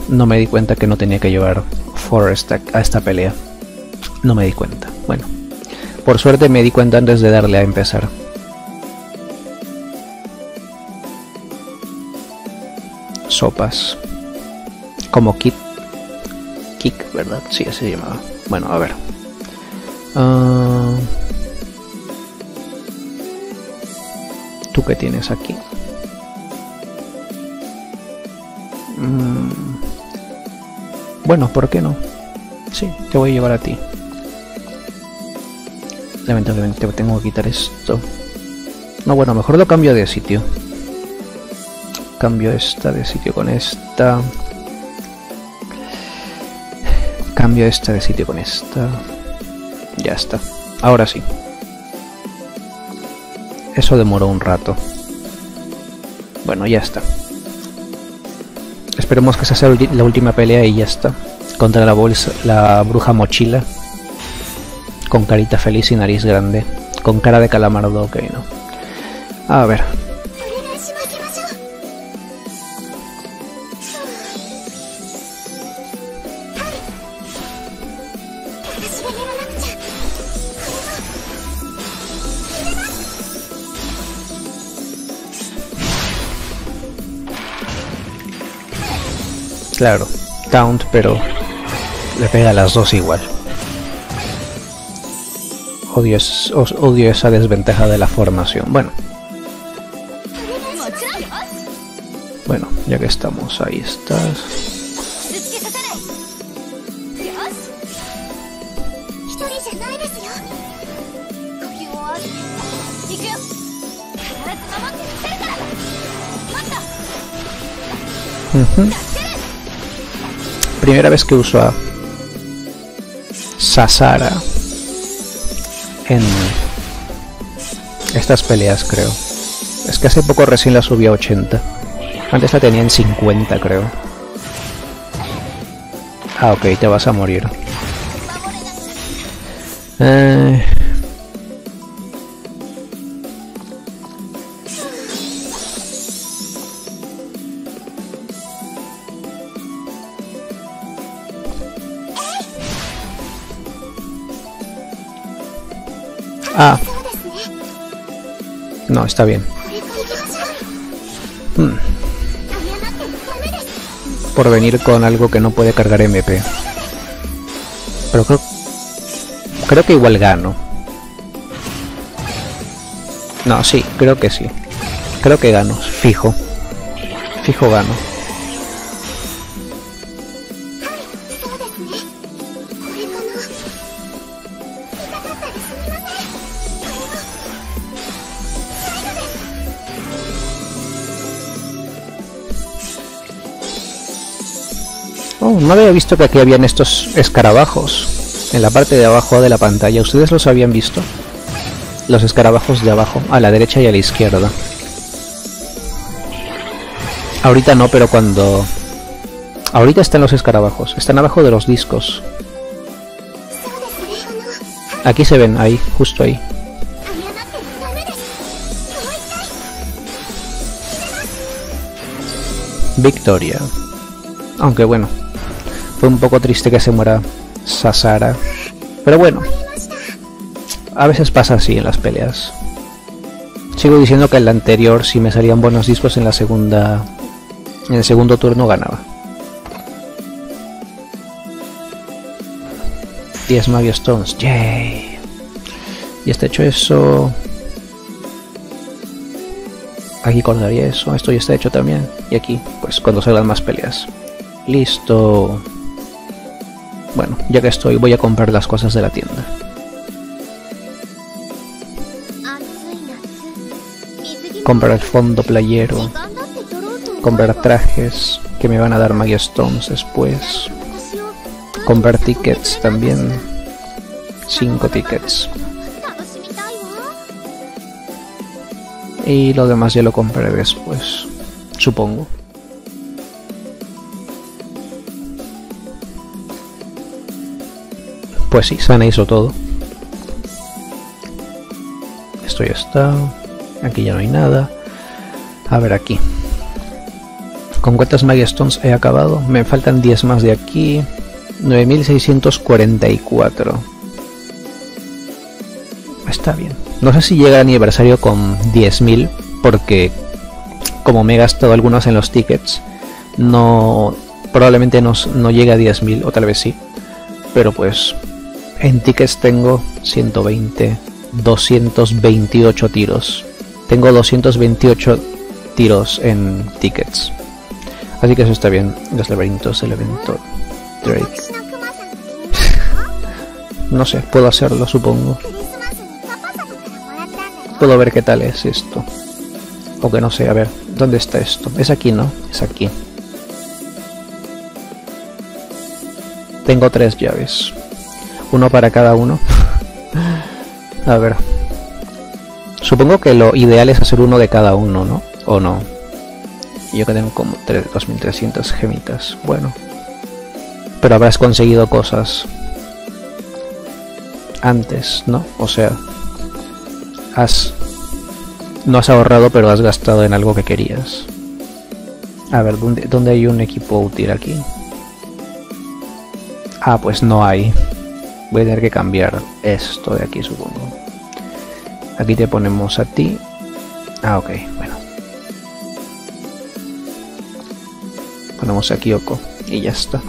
no me di cuenta que no tenía que llevar Forest a esta pelea. No me di cuenta. Bueno, por suerte me di cuenta antes de darle a empezar. sopas. Como Kick, ¿verdad? Sí, así se llamaba. Bueno, a ver. ¿Tú qué tienes aquí? Bueno, ¿por qué no? Sí, te voy a llevar a ti. Lamentablemente tengo que quitar esto. No, bueno, mejor lo cambio de sitio. Cambio esta de sitio con esta. Cambio esta de sitio con esta. Ya está. Ahora sí. Eso demoró un rato. Bueno, ya está. Esperemos que esa sea la última pelea y ya está. Contra la bruja mochila. Con carita feliz y nariz grande. Con cara de calamardo, ok, no. A ver. Claro, taunt, pero le pega a las dos igual. Odio esa desventaja de la formación. Bueno, ya que estamos, ahí estás. Primera vez que uso a Sasara en estas peleas, creo. Es que hace poco recién la subí a 80. Antes la tenía en 50, creo. Ah, ok, te vas a morir. Ah. No, está bien. Por venir con algo que no puede cargar MP. Pero creo que igual gano. No, sí, creo que sí. Creo que gano, fijo. Fijo gano. Oh, no había visto que aquí habían estos escarabajos en la parte de abajo de la pantalla. ¿Ustedes los habían visto? Los escarabajos de abajo, a la derecha y a la izquierda. Ahorita no, pero cuando... Ahorita están los escarabajos, están abajo de los discos. Aquí se ven, ahí, justo ahí. Victoria. Aunque bueno, fue un poco triste que se muera Sasara. Pero bueno, a veces pasa así en las peleas. Sigo diciendo que en la anterior, si me salían buenos discos en la segunda... En el segundo turno ganaba. 10 Magia Stones, yay. Y está hecho eso. Aquí cortaría eso, esto ya está hecho también. Y aquí, pues cuando salgan más peleas. Listo. Bueno, ya que estoy, voy a comprar las cosas de la tienda. Comprar el fondo playero. Comprar trajes que me van a dar Magia Stones después. Comprar tickets también. 5 tickets. Y lo demás ya lo compraré después, supongo. Pues sí, Sana hizo todo. Esto ya está. Aquí ya no hay nada. A ver aquí. ¿Con cuántas Magia Stones he acabado? Me faltan 10 más de aquí. 9644. Está bien. No sé si llega el aniversario con 10.000, porque como me he gastado algunos en los tickets, No, probablemente no llegue a 10.000, o tal vez sí. Pero pues en tickets tengo 120, 228 tiros. Tengo 228 tiros en tickets. Así que eso está bien. Los laberintos, el evento Drake. No sé, puedo hacerlo, supongo. Puedo ver qué tal es esto. O que no sé, a ver, ¿dónde está esto? Es aquí, ¿no? Es aquí. Tengo 3 llaves. Uno para cada uno. A ver. Supongo que lo ideal es hacer uno de cada uno, ¿no? ¿O no? Yo que tengo como 2300 gemitas. Bueno. Pero habrás conseguido cosas antes, ¿no? O sea, no has ahorrado, pero has gastado en algo que querías. A ver, ¿dónde hay un equipo útil aquí? Ah, pues no hay. Voy a tener que cambiar esto de aquí, supongo. Aquí te ponemos a ti. Ah, ok, bueno. Ponemos a Kyoko y ya está.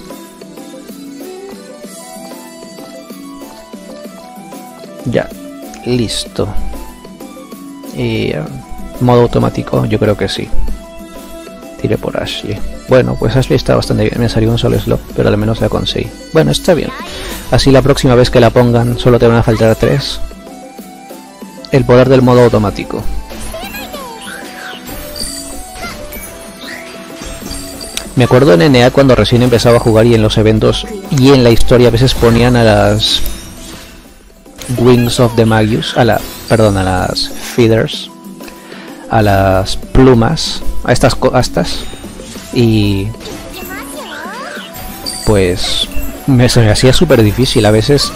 Ya, listo. Y modo automático, yo creo que sí. Tiré por Ashley. Bueno, pues Ashley está bastante bien. Me salió un solo slot, pero al menos la conseguí. Bueno, está bien. Así la próxima vez que la pongan solo te van a faltar 3. El poder del modo automático. Me acuerdo en NA cuando recién empezaba a jugar y en los eventos y en la historia a veces ponían a las Wings of the Magus, a las Feathers, a las plumas, a estas y pues se me hacía súper difícil. A veces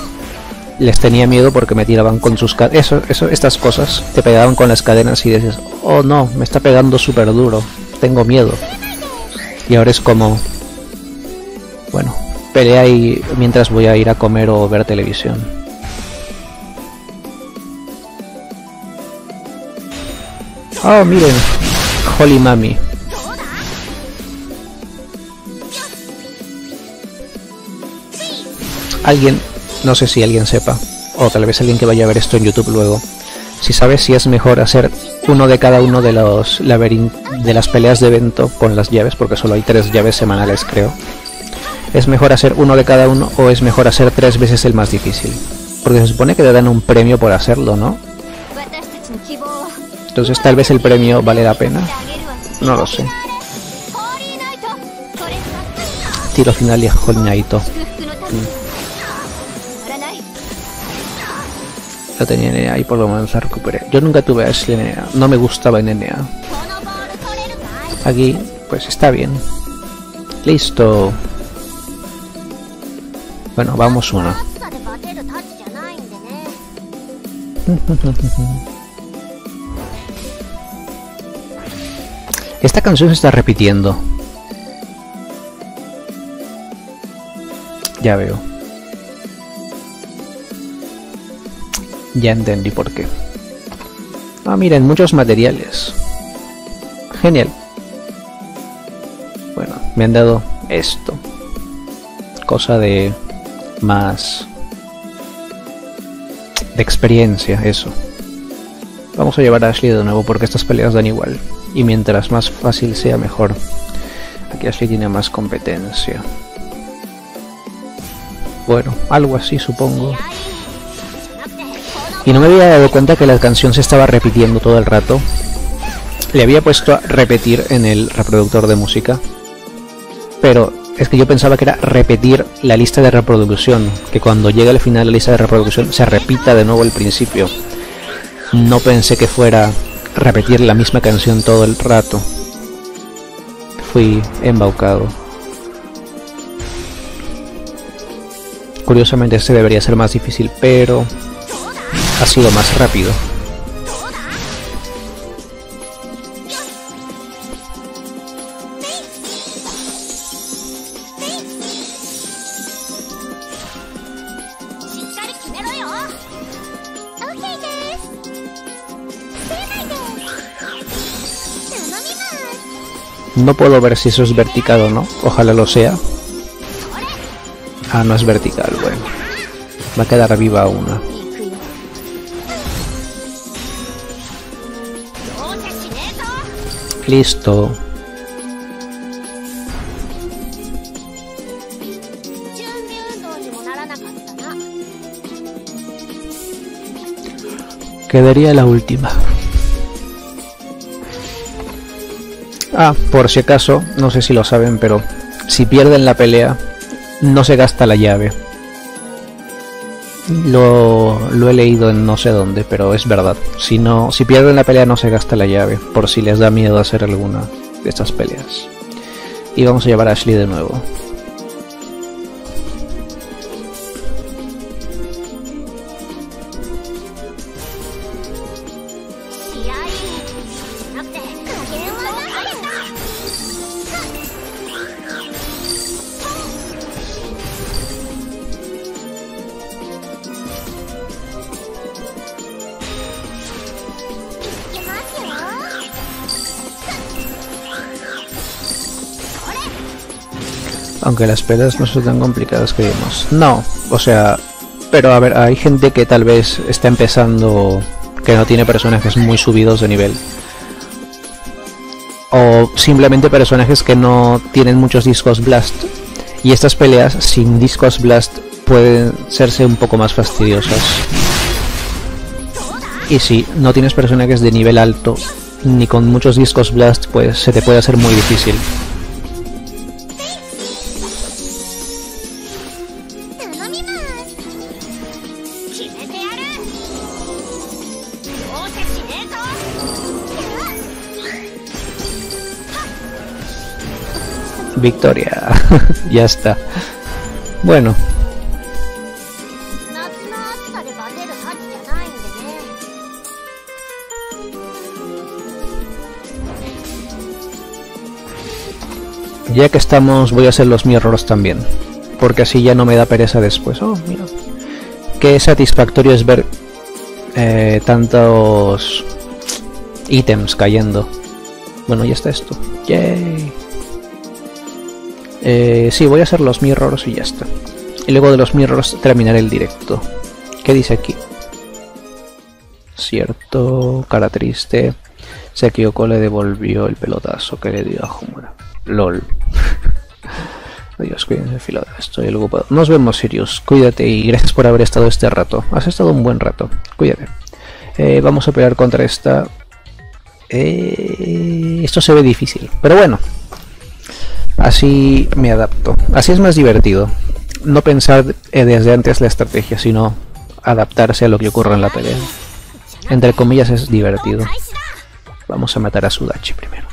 les tenía miedo porque me tiraban con sus cadenas. Estas cosas te pegaban con las cadenas y dices, oh no, me está pegando súper duro, tengo miedo. Y ahora es como, bueno, pelea y mientras voy a ir a comer o ver televisión. Oh, miren, Holy Mami. Alguien, no sé si alguien sepa, o tal vez alguien que vaya a ver esto en YouTube luego, si sabes si es mejor hacer uno de cada uno de los de las peleas de evento con las llaves, porque solo hay 3 llaves semanales, creo. ¿Es mejor hacer uno de cada uno o es mejor hacer 3 veces el más difícil? Porque se supone que te dan un premio por hacerlo, ¿no? Entonces tal vez el premio vale la pena. No lo sé. Tiro final y Holy Naito. Lo tenía en NA y por lo menos la recuperé. Yo nunca tuve a Ashley en NA. No me gustaba en NA. Aquí, pues está bien. Listo. Bueno, vamos uno. Esta canción se está repitiendo. Ya veo. Ya entendí por qué. Ah, miren, muchos materiales. Genial. Bueno, me han dado esto. Cosa de más de experiencia, eso. Vamos a llevar a Ashley de nuevo porque estas peleas dan igual. Y mientras más fácil sea, mejor. Aquí Ashley tiene más competencia. Bueno, algo así supongo. Y no me había dado cuenta que la canción se estaba repitiendo todo el rato. Le había puesto a repetir en el reproductor de música. Pero es que yo pensaba que era repetir la lista de reproducción. Que cuando llegue al final de la lista de reproducción se repita de nuevo el principio. No pensé que fuera repetir la misma canción todo el rato. Fui embaucado. Curiosamente este debería ser más difícil, pero ha sido más rápido. No puedo ver si eso es vertical o no. Ojalá lo sea. Ah, no es vertical. Bueno. Va a quedar viva una. Listo. Quedaría la última. Ah, por si acaso, no sé si lo saben, pero si pierden la pelea, no se gasta la llave. Lo he leído en no sé dónde, pero es verdad. Si pierden la pelea no se gasta la llave, por si les da miedo hacer alguna de estas peleas. Y vamos a llevar a Ashley de nuevo. Aunque las peleas no son tan complicadas que vimos. No, o sea, pero a ver, hay gente que tal vez está empezando, que no tiene personajes muy subidos de nivel. O simplemente personajes que no tienen muchos discos blast. Y estas peleas sin discos blast pueden serse un poco más fastidiosas. Y si no tienes personajes de nivel alto, ni con muchos discos blast, pues se te puede hacer muy difícil. Victoria. Ya está. Bueno. Ya que estamos, voy a hacer los mirrors también, porque así ya no me da pereza después. Oh, mira. Qué satisfactorio es ver tantos ítems cayendo. Bueno, ya está esto. Yay. Sí, voy a hacer los mirrors y ya está. Y luego de los mirrors terminaré el directo. ¿Qué dice aquí? Cierto, cara triste. Sekiyoko le devolvió el pelotazo que le dio a Homura. LOL. Adiós, cuídense, filo. Estoy ocupado. Nos vemos, Sirius. Cuídate y gracias por haber estado este rato. Has estado un buen rato. Cuídate. Vamos a pelear contra esta. Esto se ve difícil, pero bueno. Así me adapto. Así es más divertido. No pensar desde antes la estrategia, sino adaptarse a lo que ocurra en la pelea. Entre comillas es divertido. Vamos a matar a Sudachi primero.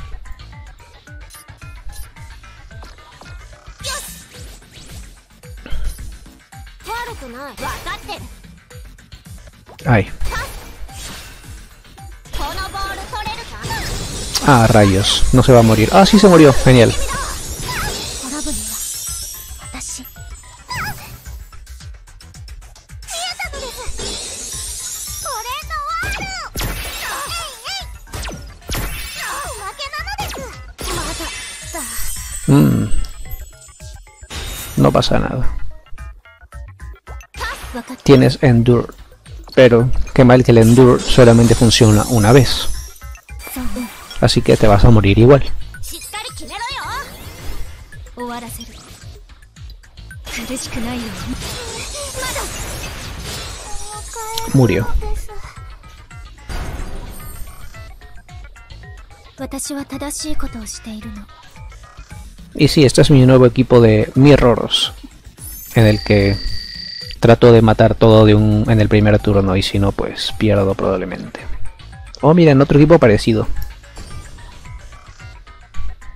Ay. Ah, rayos. No se va a morir. Ah, sí se murió. Genial. No pasa nada. Tienes Endure, pero qué mal que el Endure solamente funciona una vez. Así que te vas a morir igual. Murió. Y sí, este es mi nuevo equipo de Mirrors, en el que trato de matar todo en el primer turno, y si no, pues pierdo probablemente. Oh, miren, otro equipo parecido.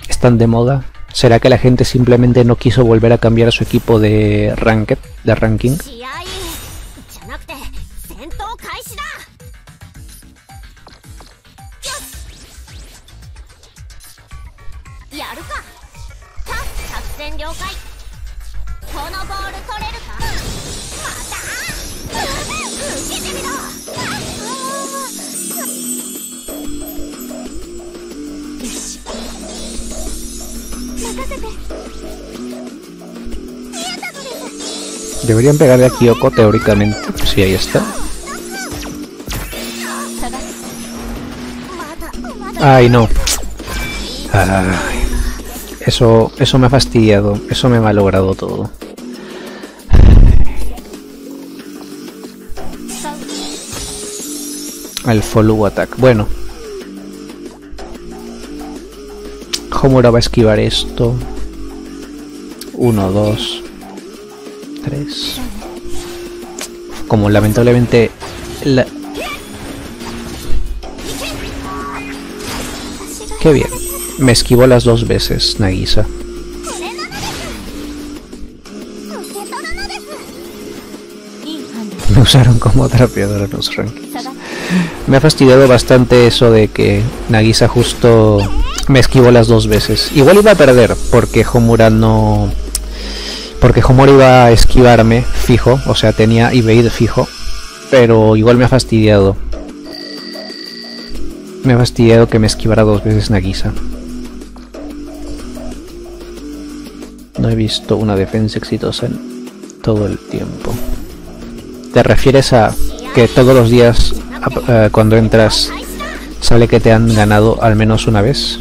Están de moda. ¿Será que la gente simplemente no quiso volver a cambiar su equipo de ranked, de ranking? Deberían pegarle a Kyoko teóricamente. Sí, ahí está. Ay, no. Ay, eso me ha fastidiado. Eso me ha malogrado todo. El follow attack. Bueno. Homura va a esquivar esto. 1, 2, 3. Como lamentablemente Qué bien. Me esquivó las 2 veces, Nagisa. Me usaron como trapeador en los rankings. Me ha fastidiado bastante eso de que Nagisa justo me esquivó las 2 veces. Igual iba a perder porque Homura no... Porque Homura iba a esquivarme fijo, o sea, tenía evade fijo. Pero igual me ha fastidiado. Me ha fastidiado que me esquivara 2 veces Nagisa. No he visto una defensa exitosa en todo el tiempo. ¿Te refieres a que todos los días cuando entras sale que te han ganado al menos una vez?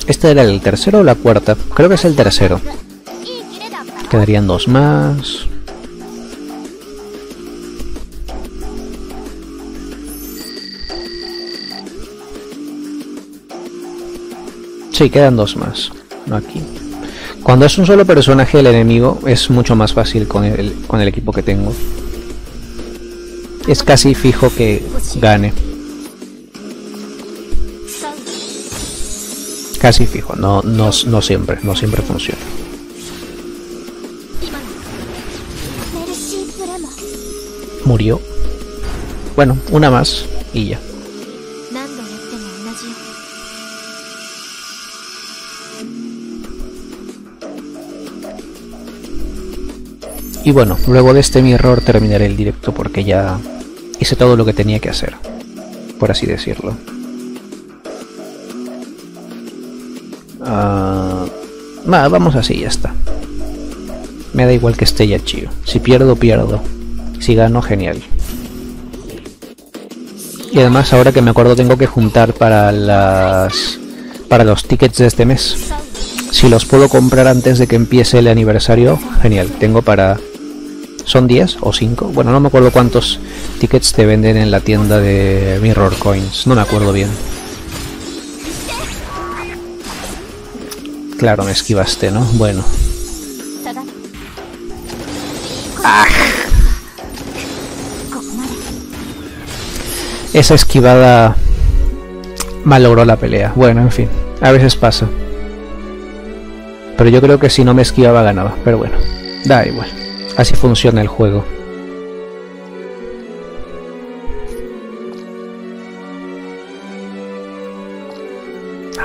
¿Este era el tercero o la cuarta? Creo que es el tercero. Quedarían 2 más. Sí, quedan 2 más. No aquí. Cuando es un solo personaje el enemigo es mucho más fácil con el equipo que tengo. Es casi fijo que gane. Casi fijo, no siempre funciona. Murió. Bueno, una más y ya. Y bueno, luego de este mi error terminaré el directo porque ya hice todo lo que tenía que hacer, por así decirlo. Vamos así, ya está. Me da igual que esté ya chido. Si pierdo, pierdo. Si gano, genial. Y además ahora que me acuerdo tengo que juntar para los tickets de este mes. Si los puedo comprar antes de que empiece el aniversario, genial. Tengo para... ¿Son 10 o 5? Bueno, no me acuerdo cuántos tickets te venden en la tienda de Mirror Coins. No me acuerdo bien. Claro, me esquivaste, ¿no? Bueno. ¡Ah! Esa esquivada malogró la pelea. Bueno, en fin. A veces pasa. Pero yo creo que si no me esquivaba ganaba. Pero bueno, da igual. Así funciona el juego.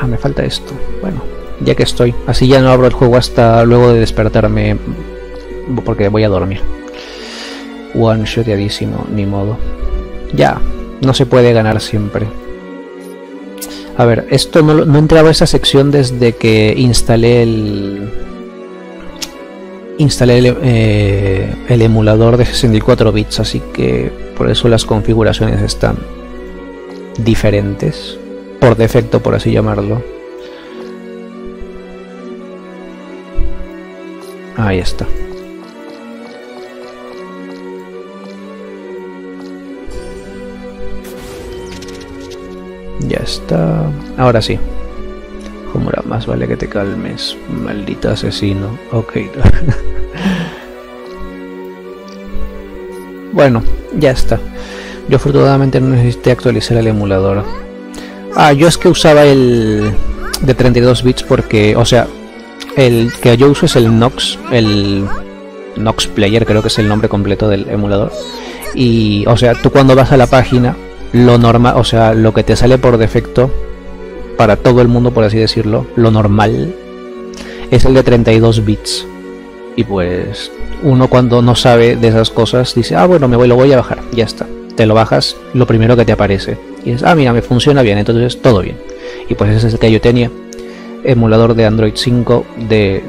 Ah, me falta esto. Bueno, ya que estoy. Así ya no abro el juego hasta luego de despertarme. Porque voy a dormir. One shoteadísimo, ni modo. Ya, no se puede ganar siempre. A ver, esto no entraba a esa sección desde que instalé el emulador de 64 bits, así que por eso las configuraciones están diferentes, por defecto, por así llamarlo. Ahí está. Ya está. Ahora sí. Homura, más vale que te calmes, maldito asesino. Ok. Bueno, ya está. Yo afortunadamente no necesité actualizar el emulador. Yo es que usaba el de 32 bits porque, o sea, el que yo uso es el Nox Player, creo que es el nombre completo del emulador. Y, o sea, tú cuando vas a la página, lo normal, o sea, lo que te sale por defecto para todo el mundo, por así decirlo, lo normal es el de 32 bits. Y pues uno cuando no sabe de esas cosas dice, ah bueno, lo voy a bajar, ya está. Te lo bajas, lo primero que te aparece. Y dices, ah mira, me funciona bien, entonces todo bien. Y pues ese es el que yo tenía. Emulador de Android 5 de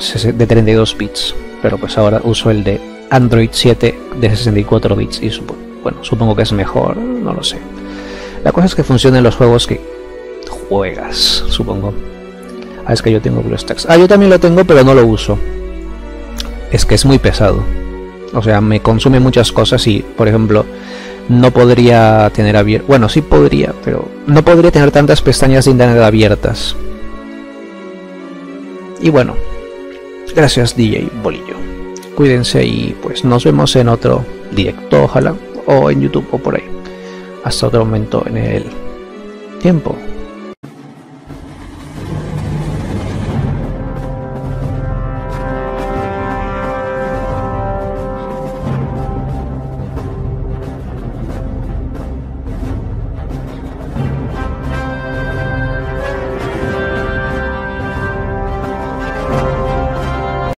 32 bits. Pero pues ahora uso el de Android 7 de 64 bits. Y supongo que es mejor, no lo sé. La cosa es que funcionan los juegos que juegas, supongo. Ah, es que yo tengo BlueStacks. Ah, yo también lo tengo, pero no lo uso. Es que es muy pesado. O sea, me consume muchas cosas y, por ejemplo, no podría tener abierto... Bueno, sí podría, pero no podría tener tantas pestañas de internet abiertas. Y bueno, gracias DJ Bolillo. Cuídense y pues nos vemos en otro directo, ojalá, o en YouTube o por ahí. Hasta otro momento en el tiempo.